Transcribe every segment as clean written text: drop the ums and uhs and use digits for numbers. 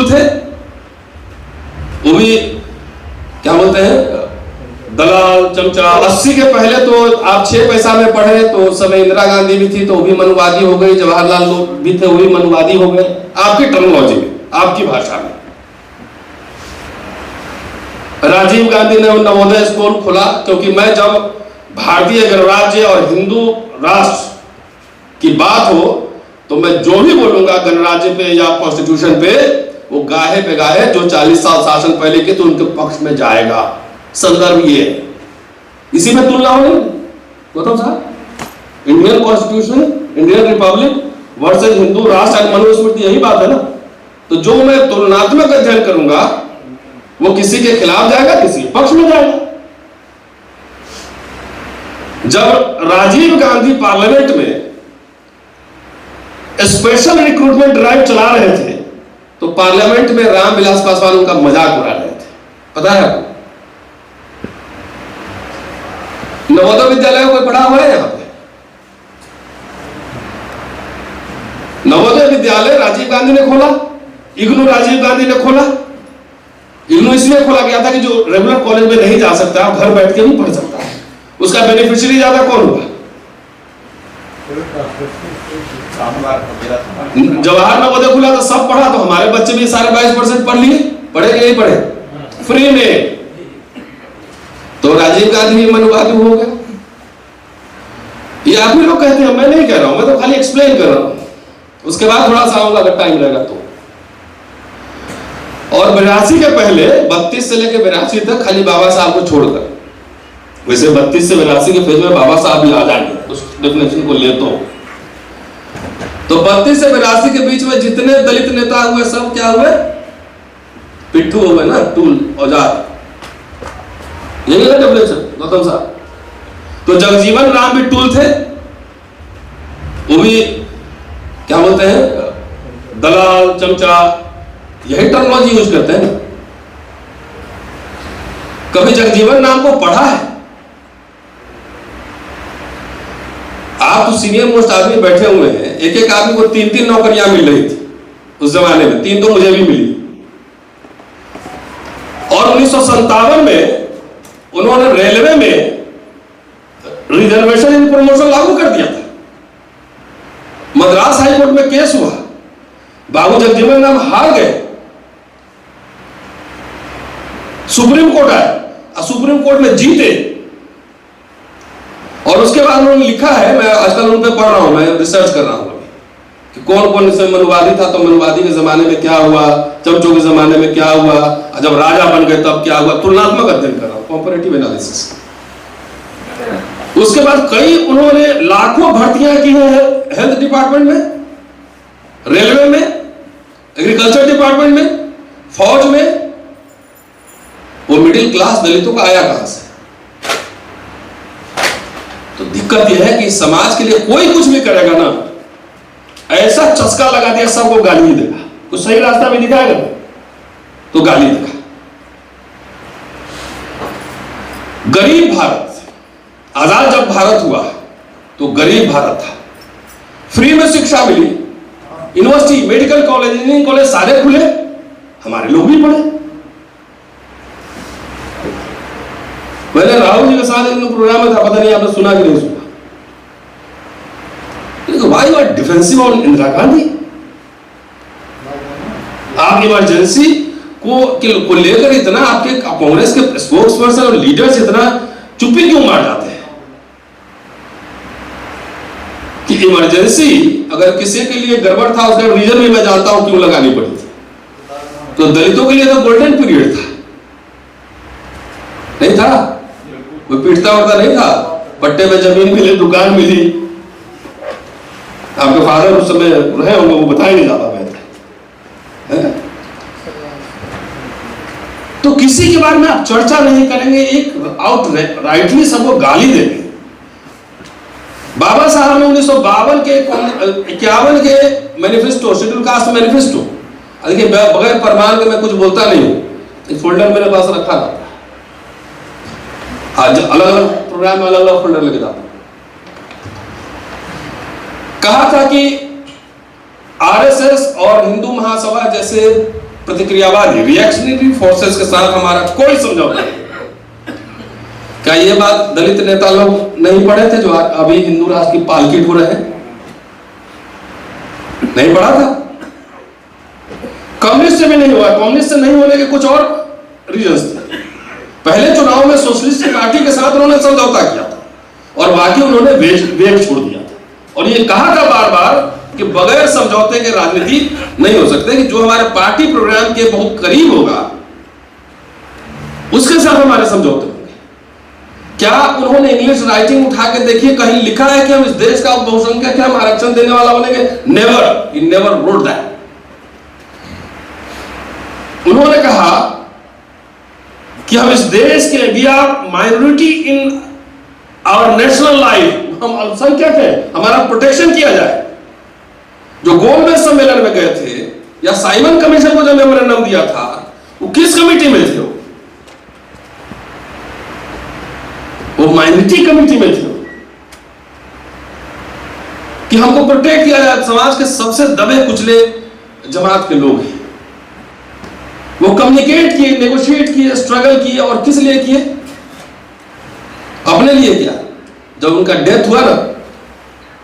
Tool थे, वो भी क्या बोलते हैं दलाल चमचा। 80 के पहले तो आप 6 पैसा में पढ़े तो उस समय इंदिरा गांधी भी थी तो वो भी मनुवादी हो गई, जवाहरलाल नेहरू भी थे वो भी मनुवादी हो गए, आपकी टर्मिनोलॉजी में, आपकी भाषा में। राजीव गांधी ने नवोदय स्कूल खोला, क्योंकि मैं जब भारतीय गणराज्य और हिंदू राष्ट्र की बात हो तो मैं जो भी बोलूंगा गणराज्य पे या कॉन्स्टिट्यूशन पे, वो गाहे पे गाहे जो 40 साल शासन पहले के तो उनके पक्ष में जाएगा। संदर्भ ये है, इसी में तुलना हो रही गौतम साहब, Indian constitution, Indian Republic versus Hindu राष्ट्र एंड मनुस्मृति, यही बात है ना। तो जो मैं तुलनात्मक अध्ययन करूंगा वो किसी के खिलाफ जाएगा, किसी के पक्ष में जाएगा। जब राजीव गांधी पार्लियामेंट में स्पेशल रिक्रूटमेंट ड्राइव चला रहे थे तो पार्लियामेंट में रामविलास पासवान उनका मजाक उड़ा रहे थे, पता है आपको? नवोदय विद्यालय कोई पढ़ा हुआ है यहां पे? नवोदय विद्यालय राजीव गांधी ने खोला, इग्नू राजीव गांधी ने खोला। इग्नू इसलिए खोला गया था कि जो रेगुलर कॉलेज में नहीं जा सकता घर बैठ के भी पढ़ सकता है, उसका बेनिफिशियरी ज्यादा कौन हुआ? जवाहर नवोदय खुला तो सब पढ़ा, तो हमारे बच्चे भी सारे 22% पढ़ लिए, पढ़े कि नहीं पढ़े? फ्री में। तो राजीव गांधी भी मनुवादी हो गया। ये आप ही लोग कहते हैं, मैं नहीं कह रहा हूं, मैं तो खाली एक्सप्लेन कर रहा हूं। उसके बाद थोड़ा सा आऊंगा अगर टाइम रहेगा तो। और 82 के पहले 32 से लेकर 82 तक खाली बाबा साहब को छोड़कर, वैसे 32 से 82 के फेज में बाबा साहब भी आ जाएंगे उस डेफिनेशन को ले तो 32 से 82 के बीच में जितने दलित नेता हुए सब क्या हुए? पिट्ठू हो गए ना, टूल, औजार। यही है डेफिनेशन गौतम साहब। तो जगजीवन राम भी टूल थे, वो भी क्या बोलते हैं दलाल चमचा, यही टर्मिनोलॉजी यूज करते हैं ना। कभी जगजीवन राम को पढ़ा है? आप तो सीनियर मोस्ट आदमी बैठे हुए हैं, एक एक आदमी को 3-3 नौकरियां मिल रही थी उस जमाने में, 3 तो मुझे भी मिली। और 1957 में उन्होंने रेलवे में रिजर्वेशन इन प्रमोशन लागू कर दिया था। मद्रास हाईकोर्ट में केस हुआ, बाबू जगजीवन राम हार गए, सुप्रीम कोर्ट आया और सुप्रीम कोर्ट में जीते। और उसके बाद उन्होंने लिखा है, मैं आजकल उन पे पढ़ रहा हूं, मैं रिसर्च कर रहा हूं कि कौन कौन इसमें मनुवादी था, तो मनुवादी के जमाने में क्या हुआ, चमचों के जमाने में क्या हुआ, जब राजा बन गए तब क्या हुआ। तुलनात्मक अध्ययन कर रहा हूं, कॉम्पैरेटिव एनालिसिस। उसके बाद कई उन्होंने लाखों भर्तियां की है हेल्थ डिपार्टमेंट में, रेलवे में, एग्रीकल्चर डिपार्टमेंट में, फौज में। वो मिडिल क्लास दलितों का आया कहां से? तो दिक्कत यह है कि समाज के लिए कोई कुछ भी करेगा ना, ऐसा चस्का लगा दिया सबको गाली देगा, कुछ सही रास्ता भी दिखाएगा तो गाली देगा। गरीब भारत, आजाद जब भारत हुआ तो गरीब भारत था, फ्री में शिक्षा मिली, university, medical college, engineering college सारे खुले, हमारे लोग भी पढ़े। मैंने राहुल जी के साथ एक प्रोग्राम में था, पता नहीं आपने सुना कि नहीं सुना, why you are defensive on Indira Gandhi? आप इमरजेंसी को लेकर इतना, आपके कांग्रेस के स्पोक्स पर्सन और लीडर्स इतना चुप्पी क्यों मार जाते हैं कि इमरजेंसी अगर किसी के लिए गड़बड़ था, उसका रीजन भी मैं जानता हूं क्यों लगानी पड़ी थी। तो दलितों के लिए तो गोल्डन पीरियड था, नहीं था? कोई पीटता होता नहीं था, पट्टे में जमीन मिली, दुकान मिली। आपके फादर उस समय रहे होंगे, वो बताया नहीं जाता मैं। तो किसी के बारे में आप चर्चा नहीं करेंगे, एक आउट राइटली सबको गाली देंगे। बाबा साहब ने 1952 के 51 के मैनिफेस्टो, शेड्यूल कास्ट मैनिफेस्टो, देखिए बगैर प्रमाण के मैं कुछ बोलता नहीं हूं, एक फोल्डर मेरे पास रखा था, आज अलग अलग प्रोग्राम में अलग अलग फोल्डर लेके जाता हूं। कहा था कि आरएसएस और हिंदू महासभा जैसे प्रतिक्रियावादी रिएक्शनरी फोर्सेस के साथ हमारा कोई समझौता नहीं। क्या ये बात दलित नेता लोग नहीं पढ़े थे जो अभी हिंदू राष्ट्र की पालकी ढो रहे हैं? नहीं पढ़ा था? कम्युनिस्ट से भी नहीं हुआ। कम्युनिस्ट से नहीं होने के कुछ और रीजंस थे। पहले चुनाव में सोशलिस्ट पार्टी के साथ उन्होंने समझौता किया था और बाकी उन्होंने वेग छोड़ दिया था और ये कहा था बार बार कि बगैर समझौते के राजनीति नहीं हो सकते, कि जो हमारे पार्टी प्रोग्राम के बहुत करीब होगा उसके साथ हमारे समझौते होंगे। क्या उन्होंने इंग्लिश राइटिंग उठा के देखिए, कहीं लिखा है कि हम इस देश का बहुसंख्यक हम आरक्षण देने वाला बनेंगे? Never, he never wrote that. उन्होंने कहा कि हम इस देश के, we are minority in our national life, हम अल्पसंख्यक हैं, हमारा प्रोटेक्शन किया जाए। जो गोलमेज सम्मेलन में गए थे या साइमन कमीशन को जो मेमोरेंडम दिया था, वो किस कमेटी में थे? वो माइनॉरिटी कमेटी में थे कि हमको प्रोटेक्ट किया जाए। समाज के सबसे दबे कुचले जमात के लोग हैं, वो कम्युनिकेट किए, नेगोशिएट किए, स्ट्रगल किए, और किस लिए किए? अपने लिए किया। जब उनका डेथ हुआ ना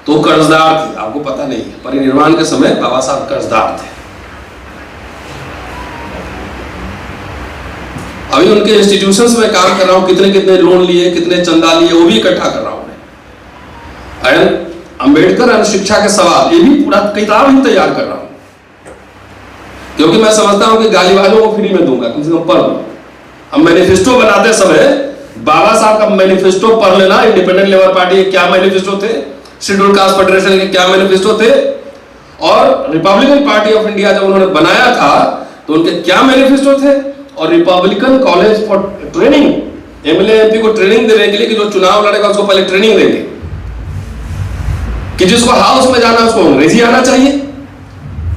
तो कर्जदार थे, आपको पता नहीं है, परिनिर्वाण के समय बाबा साहब कर्जदार थे। अभी उनके इंस्टीट्यूशंस में काम कर रहा हूं, कितने कितने लोन लिए, कितने चंदा लिए, वो भी इकट्ठा कर रहा हूं मैं। अंबेडकर और शिक्षा के सवाल, ये भी पूरा किताब ही तैयार कर रहा हूं, क्योंकि मैं समझता हूं कि गालीबाजों को फ्री में दूंगा, कम से कम पढ़ लो। हम मैनिफेस्टो बनाते समय बाबा साहब का मैनिफेस्टो पढ़ लेना। इंडिपेंडेंट लेबर पार्टी के क्या मैनिफेस्टो थे, शेड्यूल कास्ट फेडरेशन के क्या मैनिफेस्टो थे, और रिपब्लिकन पार्टी ऑफ इंडिया जब उन्होंने बनाया था तो उनके क्या मैनिफेस्टो थे, और Republican college for training, MLA MP को ट्रेनिंग देने के लिए कि जो चुनाव लड़ेगा उसको पहले ट्रेनिंग देंगे, कि जिसको हाउस में जाना उसको अंग्रेजी आना चाहिए,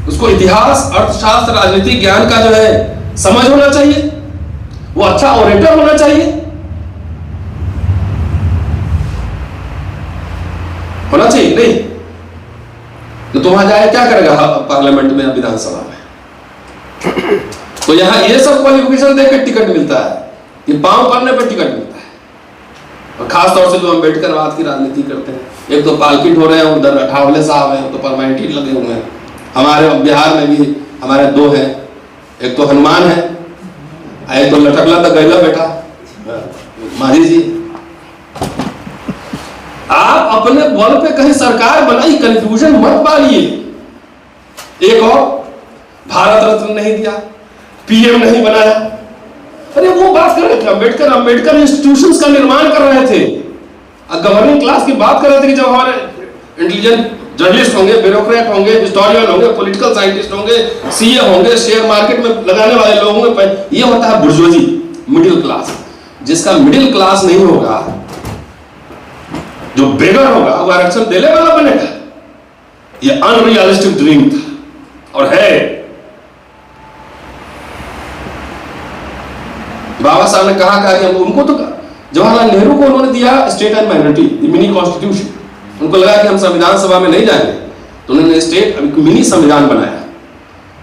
उसको इतिहास, अर्थशास्त्र, राजनीतिक ज्ञान का जो है समझ होना चाहिए, वो अच्छा ओरेटर होना चाहिए, होना चाहिए नहीं तो वहां जाए क्या करेगा पार्लियामेंट में या विधानसभा में? तो यहां ये सब क्वालिफिकेशन देकर टिकट मिलता है, ये पांव पड़ने पर टिकट मिलता है। और खास तौर से जो अम्बेडकरवाद की राजनीति करते हैं, एक तो पालकी ढो रहे हैं, उधर अठावले साहब हैं, तो परमानेंटली लगे हुए हैं। हमारे बिहार में भी हमारे दो हैं, एक तो हनुमान है, एक तो लटकला तक गैला बेटा माझी जी। आप अपने बल पे कहीं सरकार बनाई, कंफ्यूजन मत पालिए। एक और भारत रत्न नहीं दिया, पीएम नहीं बनाया, अरे वो बात कर रहे थे अम्बेडकर इंस्टीट्यूशंस का निर्माण कर रहे थे, गवर्निंग क्लास की बात कर रहे थे कि जब हमारे इंटेलिजेंट जर्नलिस्ट होंगे, ब्यूरोक्रेट होंगे, हिस्टोरियन होंगे, पॉलिटिकल साइंटिस्ट होंगे, सीए होंगे, शेयर मार्केट में लगाने वाले लोग होंगे, ये होता है बुर्जुआजी, मिडिल क्लास। जिसका मिडिल क्लास नहीं होगा, जो बेगर होगा, वो आरक्षण देने वाला बनेगा। ये अनरियलिस्टिक ड्रीम था और है। बाबा साहब ने कहा कि उनको तो जवाहरलाल नेहरू को उन्होंने दिया state and minority, mini constitution. उनको लगा कि हम संविधान सभा में नहीं जाएंगे, तो उन्होंने स्टेट मिनी संविधान बनाया,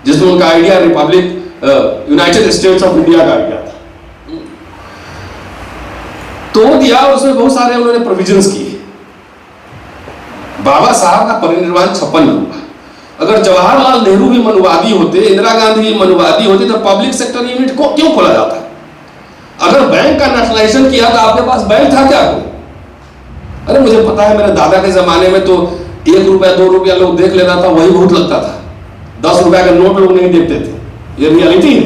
जिसमें उनका idea Republic United states of India का आइडिया था, तो दिया। उसमें बहुत सारे उन्होंने प्रोविजंस किए। बाबा साहब का परिनिर्वाण 56 में हुआ। अगर जवाहरलाल नेहरू भी मनुवादी होते, इंदिरा गांधी भी मनुवादी होती, तो पब्लिक सेक्टर यूनिट को क्यों खोला जाता? अगर बैंक का नेशनलाइजेशन किया तो आपके पास बैंक था क्या? अरे मुझे पता है, मेरे दादा के जमाने में तो 1 रुपया 2 रुपया लोग देख लेता था, वही बहुत लगता था। 10 रुपया का नोट लोग नहीं देखते थे, ये रियलिटी है।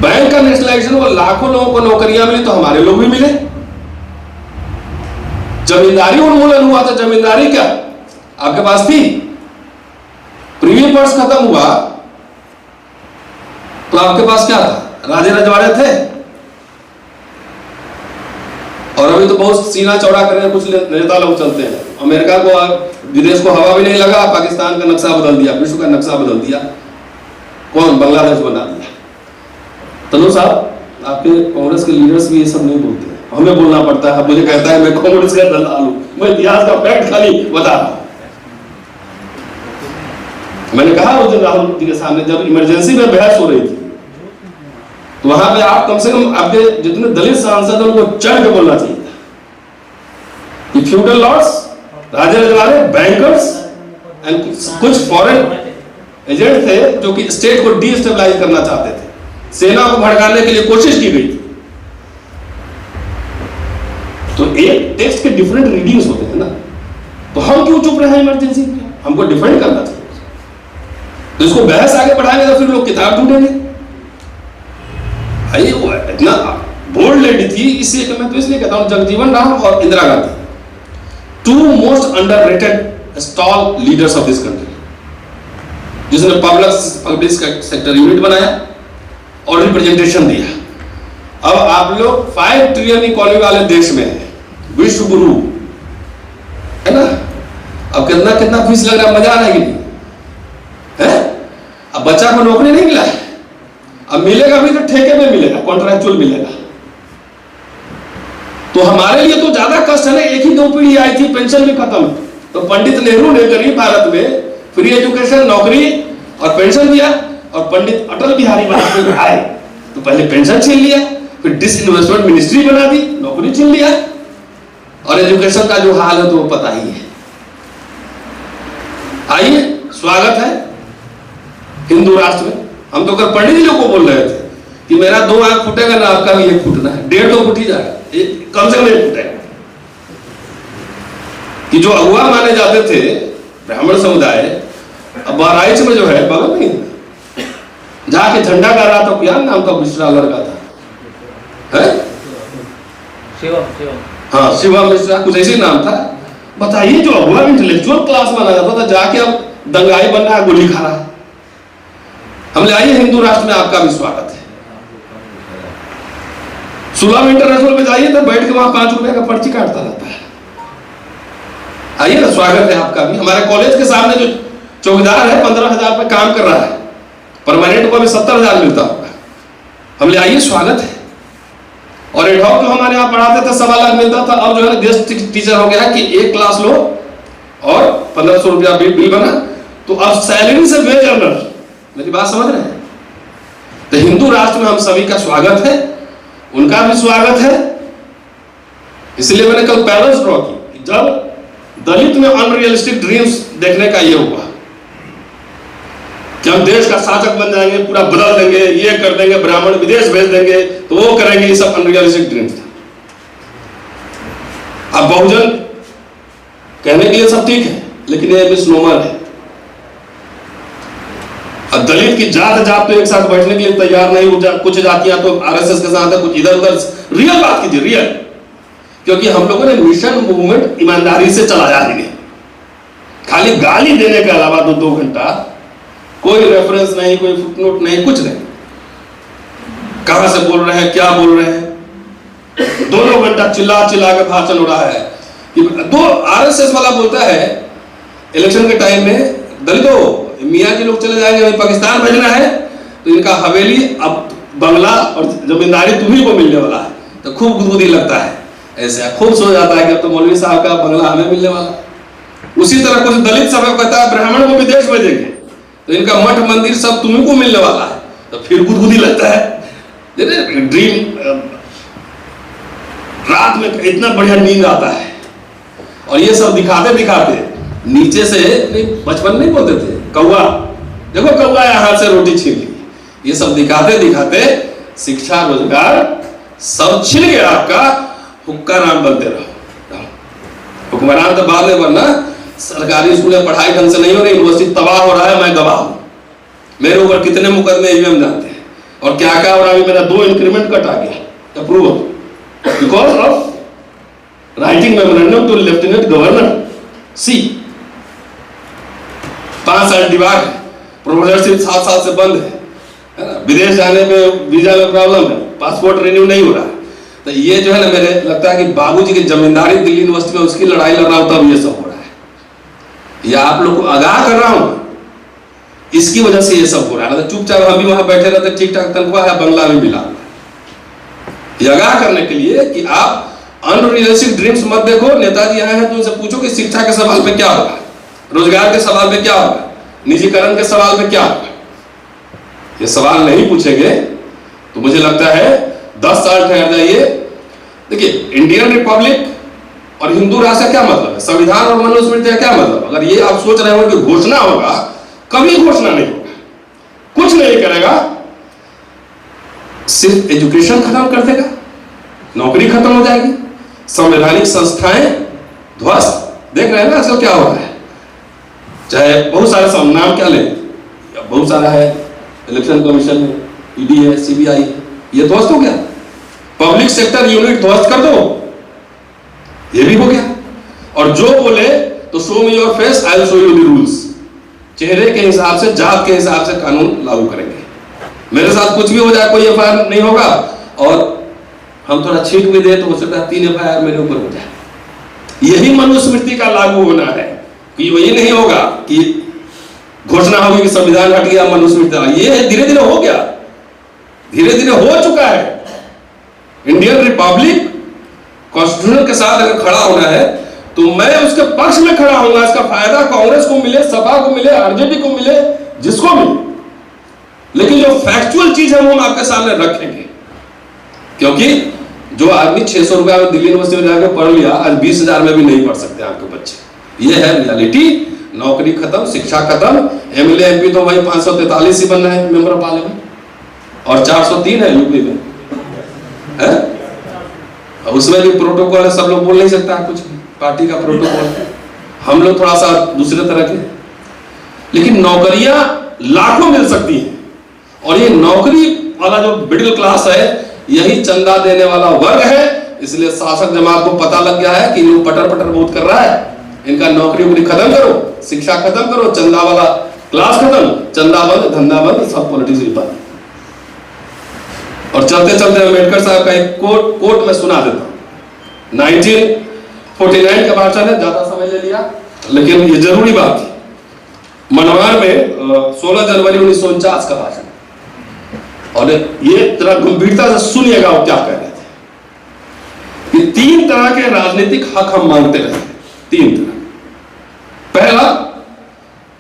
बैंक का नेशनलाइजेशन, वो लाखों लोगों को नौकरियां मिली, तो हमारे लोग भी मिले। जमींदारी उन्मूलन हुआ था, जमींदारी क्या आपके पास थी? प्रीवी पर्स खत्म हुआ तो आपके पास क्या था? राजे रजवाड़े थे। और अभी तो बहुत सीना चौड़ा करने कुछ नेता लोग चलते हैं। अमेरिका को, विदेश को हवा भी नहीं लगा, पाकिस्तान का नक्शा बदल दिया, विश्व का नक्शा बदल दिया। कौन? बांग्लादेश बना दिया। तनु साहब, आपके कांग्रेस के लीडर्स भी ये सब नहीं बोलते, हमें बोलना पड़ता है। मुझे कहता है मैं कांग्रेस का दलाल हूं, मैं इतिहास का फैक्ट खाली बता रहा हूं। मैंने कहा उस दिन राहुल गांधी के सामने जब इमरजेंसी में बहस हो रही थी, तो वहां पे आप कम से कम आपके जितने दलित सांसद उनको चढ़ के बोलना चाहिए था कि फ्यूडल लॉर्ड्स, राजे रजवाड़े, बैंकर्स एंड कुछ फॉरेन एजेंट थे जो कि स्टेट को डीस्टेबलाइज करना चाहते थे, सेना को भड़काने के लिए कोशिश की गई थी। तो एक टेक्स्ट के डिफरेंट रीडिंग्स होते हैं ना, तो हम क्यों चुप रहे हैं इमरजेंसी में? हमको डिफेंड करना चाहिए। तो इसको बहस आगे बढ़ाएंगे तो फिर लोग किताब ढूंढेंगे। भाई वो इतना बोल्ड लेडी थी, इसलिए मैं तो इसलिए कहता हूं जगजीवन राम और Indira Gandhi, two most underrated stall leaders of this country, जिसने पब्लिक सेक्टर यूनिट बनाया और रिप्रेजेंटेशन दिया। अब आप लोग 5 ट्रिलियन इकोनॉमी वाले देश में हैं, विश्व गुरु है ना। अब कितना कितना फीस लग रहा है, मजा आ रहा है कि नहीं है? अब बच्चा को नौकरी नहीं मिला है, अब मिलेगा भी तो ठेके में मिलेगा, कॉन्ट्रैक्चुअल मिलेगा। तो हमारे लिए तो ज्यादा कष्ट है ना। एक ही 2 पीढ़ी आई थी, पेंशन भी खत्म, तो पंडित नेहरू ने गरीब भारत में फ्री एजुकेशन, नौकरी और पेंशन दिया, और पंडित अटल बिहारी वाजपेयी आए तो पहले पेंशन छीन लिया, फिर डिसइन्वेस्टमेंट मिनिस्ट्री बना दी, नौकरी छीन लिया, और एजुकेशन का जो हाल है तो वो पता ही है। आइए, स्वागत है हिंदू राष्ट्र में। हम तो कल पंडित जी लोग को बोल रहे थे कि मेरा 2 आंख फूटेगा ना, आपका भी 1 फूटना है, 1.5 फूट ही जाएगा, कम से कम 1 फूटेगा। कि जो अगुआ माने जाते थे ब्राह्मण समुदाय, अब बहराइच में जो है बगल में जाके झंडा गाड़ रहा था, क्या नाम था, मिश्रा लड़का था, है हाँ शिवम मिश्रा, कुछ ऐसे नाम था। बताइए, जो अगुआ इंटेलेक्चुअल क्लास माना जाता था, जाके अब दंगाई बन रहा है, गोली खा रहा है। हमने आइए हिंदू राष्ट्र में आपका भी स्वागत है। सुलभ इंटरनेशनल में जाइए तो बैठ के वहां 5 रुपए का पर्ची काटता रहता है। आइए ना, स्वागत है आपका भी। हमारे कॉलेज के सामने जो चौकीदार है 15,000 पे काम कर रहा है, परमानेंट को भी 70,000 मिलता होगा। हमने आइए, स्वागत है। और एडहॉक जो हमारे यहाँ पढ़ाते थे 1.25 लाख मिलता था, अब जो है गेस्ट टीचर हो गया कि 1 क्लास लो और 1500 रुपया बिल बना, तो अब सैलरी से वेज अर्नर। मेरी बात समझ रहे हैं? तो हिंदू राष्ट्र में हम सभी का स्वागत है, उनका भी स्वागत है। इसलिए मैंने कल पैरल्स ड्रॉ की, जब दलित में अनरियलिस्टिक ड्रीम्स देखने का ये हुआ कि हम देश का शासक बन जाएंगे, पूरा बदल देंगे, ये कर देंगे, ब्राह्मण विदेश भेज देंगे, तो वो करेंगे, ये सब अनरियलिस्टिक ड्रीम्स था। अब बहुजन कहने के लिए सब ठीक है, लेकिन ये मिसनोमर है। अब दलित की जात तो एक साथ बैठने के लिए तैयार नहीं, कुछ जातियां तो आरएसएस के साथ है, कुछ इधर उधर। रियल बात कीजिए, रियल, क्योंकि हम लोगों ने मिशन मूवमेंट ईमानदारी से चलाया ही नहीं। खाली गाली देने के अलावा 2 घंटा कोई रेफरेंस नहीं, कोई फुटनोट नहीं, कुछ नहीं। कहां से बोल रहे हैं, क्या बोल रहे हैं, 2 घंटा चिल्ला चिल्ला के भाषण हो रहा है। दो आरएसएस वाला बोलता है इलेक्शन के टाइम में, दलितों मियाँ जी लोग चले जाएंगे, पाकिस्तान भेजना है, तो इनका हवेली अब बंगला और जमींदारी तुम्ही को मिलने वाला है, तो खूब गुदगुदी लगता है, ऐसे खूब सो जाता है कि अब तो मौलवी साहब का बंगला हमें मिलने वाला। उसी तरह कुछ दलित सब कहता है ब्राह्मण को विदेश भेजेंगे, तो इनका मठ मंदिर सब तुम्ही को मिलने वाला है, तो फिर गुदगुदी लगता है। ड्रीम, रात में इतना बढ़िया नींद आता है, और ये सब दिखाते दिखाते नीचे से नहीं, बचपन नहीं बोलते थे कौआ, देखो कौआ हाथ से रोटी छीन ली, ये सब दिखाते दिखाते शिक्षा रोजगार सब छिन गया आपका। हुक्काराम बनते रहो, हुक्मरान तो बाद में बनना। सरकारी स्कूल में पढ़ाई ढंग से नहीं हो रही, यूनिवर्सिटी तबाह हो रहा है, मैं गवाह हूं। मेरे ऊपर कितने मुकदमे ईवीएम जानते हैं, और क्या क्या हो रहा है। मेरा 2 इंक्रीमेंट कट आ गया, approval, because of writing memorandum to lieutenant governor सी। 5 साल डिबाक, प्रोफेसरशिप 7 साल से बंद है, विदेश जाने पे वीजा में प्रॉब्लम है, पासपोर्ट रिन्यू नहीं हो रहा। तो ये जो है ना, मेरे लगता है कि बाबूजी की जमींदारी दिल्ली यूनिवर्सिटी में उसकी लड़ाई लड़ रहा हूं, तब ये सब हो रहा है। या आप लोग को आगाह कर रहा हूं, इसकी वजह से ये सब हो रहा है। तो चुपचाप हम भी वहां बैठे रहते, ठीक ठाक तनख्वाह है, बंगला भी मिला। ये आगाह करने के लिए कि आप अनरियलिस्टिक ड्रीम्स मत देखो। नेताजी आए हैं तो उनसे पूछो कि शिक्षा के सवाल पे क्या होगा, रोजगार के सवाल पे क्या होगा, निजीकरण के सवाल में क्या होगा? ये सवाल नहीं पूछेंगे तो मुझे लगता है 10 साल ठहर जाइए। देखिए, इंडियन रिपब्लिक और हिंदू राष्ट्र का क्या मतलब है, संविधान और मनुस्मृति का क्या मतलब? अगर ये आप सोच रहे हो कि घोषणा होगा, कभी घोषणा नहीं होगा, कुछ नहीं करेगा, सिर्फ एजुकेशन खत्म कर देगा, नौकरी खत्म हो जाएगी, संवैधानिक संस्थाएं ध्वस्त। देख रहे हैं ना आजकल क्या हो रहा है, चाहे बहुत सारे नाम क्या ले, बहुत सारा है, इलेक्शन कमीशन है, ईडी है, सीबीआई है, ये ध्वस्त हो गया। पब्लिक सेक्टर यूनिट ध्वस्त कर दो, ये भी हो गया। और जो बोले तो show me your face, I will show you the rules. चेहरे के हिसाब से, जात के हिसाब से कानून लागू करेंगे। मेरे साथ कुछ भी हो जाए, कोई एफआईआर नहीं होगा, और हम थोड़ा छींक भी दे तो हो सकता है 3 एफआईआर मेरे ऊपर हो जाए। यही मनुस्मृति का लागू होना है कि वही नहीं होगा कि घोषणा होगी कि संविधान हट गया, मनुस्मृति। ये धीरे धीरे हो गया, धीरे धीरे हो चुका है। इंडियन रिपब्लिक कॉन्स्टिट्यूशन के साथ अगर खड़ा होना है तो मैं उसके पक्ष में खड़ा होऊंगा। इसका फायदा कांग्रेस को मिले, सपा को मिले, आरजेडी को मिले, जिसको मिले, लेकिन जो फैक्चुअल चीज है वो हम आपके सामने रखेंगे। क्योंकि जो आदमी 600 रुपया में दिल्ली यूनिवर्सिटी में जाकर पढ़ लिया, आज 20,000 में भी नहीं पढ़ सकते आपके बच्चे। ये है रियलिटी। नौकरी खत्म, शिक्षा खत्म, एमएलए एमपी तो वही 543 ही बनना है मेंबर ऑफ पार्लियामेंट, और 403 है यूपी में है? उसमें भी प्रोटोकॉल है, सब लोग बोल नहीं सकता कुछ भी, पार्टी का प्रोटोकॉल है। हम लोग थोड़ा सा दूसरे तरह के, लेकिन नौकरियां लाखों मिल सकती हैं। और ये नौकरी वाला जो मिडिल क्लास है, यही चंदा देने वाला वर्ग है। इसलिए शासक जमात को पता लग गया है कि लोग पटर पटर बहुत कर रहा है, इनका नौकरी वोकरी खत्म करो, शिक्षा खत्म करो, चंदा वाला क्लास खत्म, चंदा बंद, धंधा बंद, सब पॉलिटिक्स बंद। और चलते चलते अम्बेडकर साहब का एक कोट में सुना देता हूं। 1949 का भाषण है, ज्यादा समय ले लिया, लेकिन ये जरूरी बात थी। मनवार में 16 जनवरी 1949 का भाषण, और ये तरह गंभीरता से सुनिएगा वो क्या कह रहे थे कि 3 तरह के राजनीतिक हक हम मांगते रहे। 3 तरह। पहला,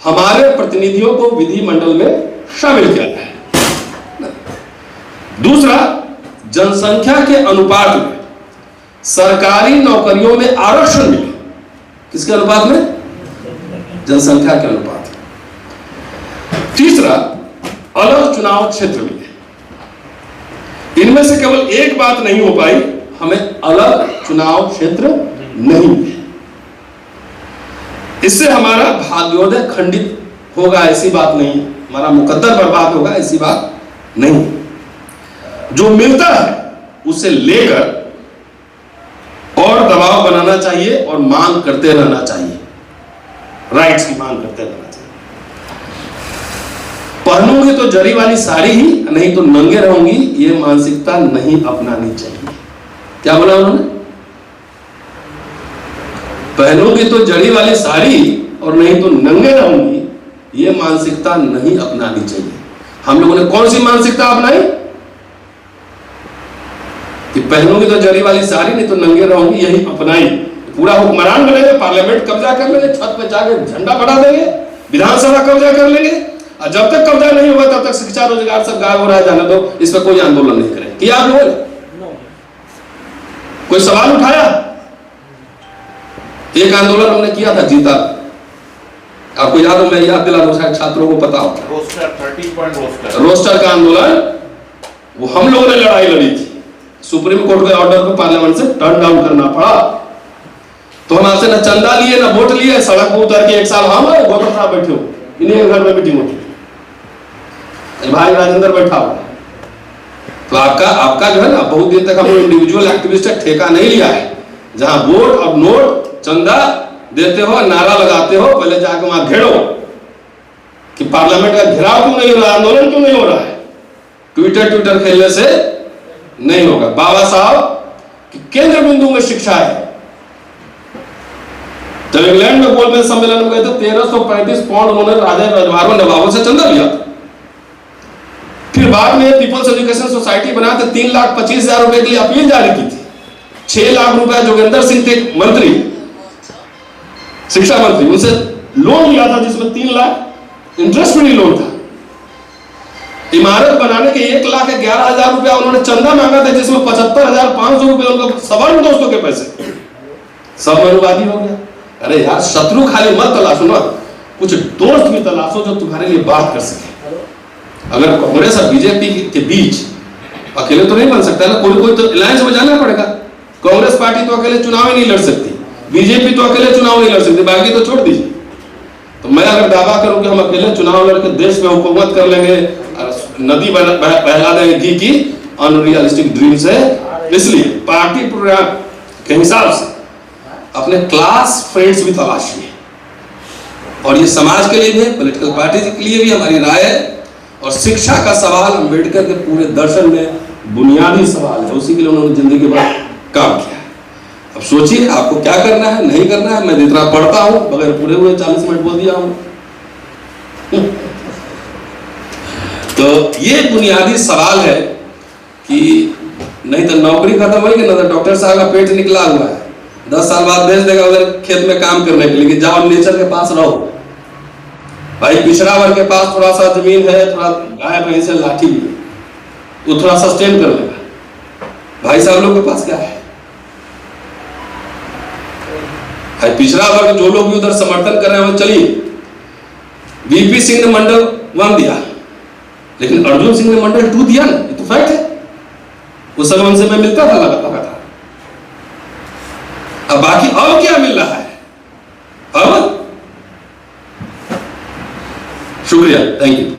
हमारे प्रतिनिधियों को विधिमंडल में शामिल किया जाए। दूसरा, जनसंख्या के अनुपात में सरकारी नौकरियों में आरक्षण मिले। किसके अनुपात में? जनसंख्या के अनुपात में। तीसरा, अलग चुनाव क्षेत्र मिले। इनमें से केवल एक बात नहीं हो पाई, हमें अलग चुनाव क्षेत्र नहीं मिले। इससे हमारा भाग्योदय खंडित होगा, ऐसी बात नहीं। हमारा मुकद्दर बर्बाद होगा, ऐसी बात नहीं। जो मिलता है उसे लेकर और दबाव बनाना चाहिए और मांग करते रहना चाहिए, राइट्स की मांग करते रहना चाहिए। पहनूंगी तो जरी वाली साड़ी ही, नहीं तो नंगे रहूंगी, ये मानसिकता नहीं अपनानी चाहिए। क्या बोला उन्होंने? पहनूंगी तो जड़ी वाली साड़ी और नहीं तो नंगे रहूंगी, ये मानसिकता नहीं अपनानी चाहिए। हम लोगों ने कौन सी मानसिकता अपनाई कि पहनूंगी तो जड़ी वाली साड़ी, नहीं तो नंगे रहूंगी, यही अपनाई। पूरा हुक्मरान बनेंगे, पार्लियामेंट कब्जा कर लेंगे, छत पे जाके झंडा बढ़ा देंगे, विधानसभा कब्जा कर लेंगे, और जब तक कब्जा नहीं होगा तब तक शिक्षा रोजगार सब गायब हो रहा है, जाने दो, इस पर कोई आंदोलन नहीं करें। किया आप लोगों ने? कोई सवाल उठाया? एक आंदोलन हमने किया था, जीता। आपको याद हो, मैं याद दिला दूं, शायद छात्रों को पता होगा, रोस्टर 30 पॉइंट रोस्टर का आंदोलन, वो हम लोगों ने लड़ाई लड़ी थी। सुप्रीम कोर्ट के ऑर्डर को पार्लियामेंट से टर्न डाउन करना पड़ा। तो हम आपसे न चंदा लिए न वोट लिए, सड़क पर उतर के 1 साल हम गौतम साहब बैठे हो, इन्हीं घर में मीटिंग होती, भाई राजेंद्र बैठा हुआ। तो आपका जो है ना, बहुत दिन तक हम इंडिविजुअल एक्टिविस्ट का ठेका नहीं लिया है, जहां वोट और नोट चंदा देते हो, नारा लगाते हो, पहले जाकर वहां घेरो कि पार्लियामेंट का घेराव क्यों नहीं हो रहा, आंदोलन क्यों नहीं हो रहा है। ट्विटर खेलने से नहीं होगा। बाबा साहब कि केंद्र बिंदु में शिक्षा है। जब इंग्लैंड में गोलमेज सम्मेलन में गए थे, 1335 पाउंड उन्होंने राजा रजवाड़ों नवाबों से चंदा लिया। फिर बाद में पीपल्स एजुकेशन सोसाइटी बना के 3,25,000 रुपए के लिए अपील जारी की थी। 6 लाख रुपए जोगेंद्र सिंह थे मंत्री, शिक्षा मंत्री, उनसे लोन लिया था, जिसमें 3 लाख इंटरेस्ट फ्री लोन था। इमारत बनाने के 1,11,000 रुपया उन्होंने चंदा मांगा था, जिसमें 75,500 रुपये उनको सवर्ण दोस्तों के पैसे, सब मनुवादी हो गया। अरे यार, शत्रु खाली मत तलाशो ना, कुछ दोस्त भी तलाशो जो तुम्हारे लिए बात कर सके। अगर कांग्रेस और बीजेपी के बीच अकेले तो नहीं बन सकता ना, कोई तो अलायंस में जाना पड़ेगा। कांग्रेस पार्टी तो अकेले चुनाव ही नहीं लड़ सकती, बीजेपी तो अकेले चुनाव नहीं लड़ सकती, बाकी तो छोड़ दीजिए। तो मैं अगर दावा करूं कि हम अकेले चुनाव लड़के देश में हुकूमत कर लेंगे, नदी बहला देंगे घी की, अनरियलिस्टिक ड्रीम्स है। इसलिए पार्टी प्रोग्राम के हिसाब से अपने क्लास फ्रेंड्स भी तलाशिए, और ये समाज के लिए भी, पॉलिटिकल पार्टी के लिए भी हमारी राय है। और शिक्षा का सवाल अम्बेडकर के पूरे दर्शन में बुनियादी सवाल है, उसी के लिए उन्होंने जिंदगी भर काम किया है। अब सोचिए आपको क्या करना है, नहीं करना है। मैं जितना पढ़ता हूं, बगैर पूरे हुए 40 मिनट बोल दिया हूं। तो ये बुनियादी सवाल है कि नहीं तो नौकरी खत्म होगी, ना तो डॉक्टर साहब का पेट निकला हुआ है, 10 साल बाद भेज देगा उधर खेत में काम करने के लिए कि जाओ नेचर के पास रहो। भाई पिछड़ा वर्ग के पास थोड़ा सा जमीन है, थोड़ा गाय भैंस से लाठी भी है, वो थोड़ा सस्टेन कर लेगा। भाई साहब लोग के पास क्या है? भाई पिछड़ा वर्ग जो लोग भी उधर समर्थन कर रहे हैं, चलिए वीपी सिंह ने मंडल 1 दिया, लेकिन अर्जुन सिंह ने मंडल 2 दिया ना, ये तो फैक्ट है। उस समय उनसे मैं मिलता था, लगा था। अब बाकी अब क्या मिल रहा है? अब शुक्रिया, थैंक यू।